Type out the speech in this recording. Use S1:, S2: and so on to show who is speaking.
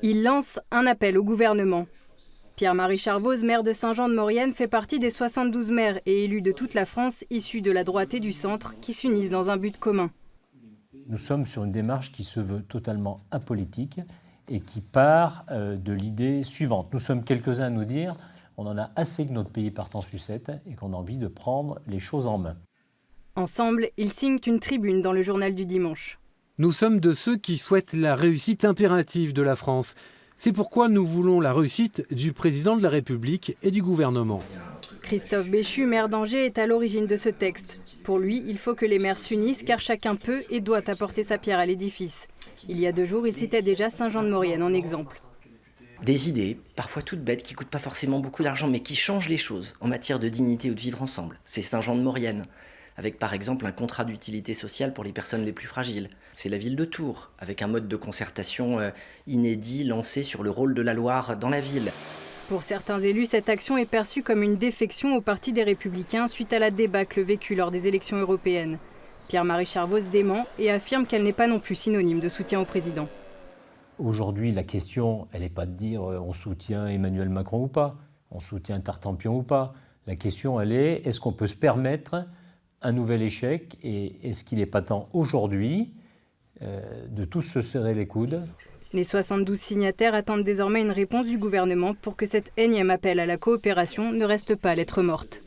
S1: Il lance un appel au gouvernement. Pierre-Marie Charvoz, maire de Saint-Jean-de-Maurienne, fait partie des 72 maires et élus de toute la France issus de la droite et du centre qui s'unissent dans un but commun.
S2: Nous sommes sur une démarche qui se veut totalement apolitique et qui part de l'idée suivante. Nous sommes quelques-uns à nous dire on en a assez que notre pays parte en sucette et qu'on a envie de prendre les choses en main.
S1: Ensemble, ils signent une tribune dans le journal du dimanche.
S3: Nous sommes de ceux qui souhaitent la réussite impérative de la France. C'est pourquoi nous voulons la réussite du président de la République et du gouvernement.
S1: Christophe Béchu, maire d'Angers, est à l'origine de ce texte. Pour lui, il faut que les maires s'unissent car chacun peut et doit apporter sa pierre à l'édifice. Il y a 2 jours, il citait déjà Saint-Jean-de-Maurienne en exemple.
S4: Des idées, parfois toutes bêtes, qui ne coûtent pas forcément beaucoup d'argent, mais qui changent les choses en matière de dignité ou de vivre ensemble. C'est Saint-Jean-de-Maurienne, avec par exemple un contrat d'utilité sociale pour les personnes les plus fragiles. C'est la ville de Tours, avec un mode de concertation inédit lancé sur le rôle de la Loire dans la ville.
S1: Pour certains élus, cette action est perçue comme une défection au Parti des Républicains suite à la débâcle vécue lors des élections européennes. Pierre-Marie Charvoz dément et affirme qu'elle n'est pas non plus synonyme de soutien au président.
S2: Aujourd'hui, la question, elle n'est pas de dire on soutient Emmanuel Macron ou pas, on soutient Tartampion ou pas. La question, elle est, est-ce qu'on peut se permettre un nouvel échec et est-ce qu'il n'est pas temps aujourd'hui de tous se serrer les coudes?
S1: Les 72 signataires attendent désormais une réponse du gouvernement pour que cet énième appel à la coopération ne reste pas lettre morte.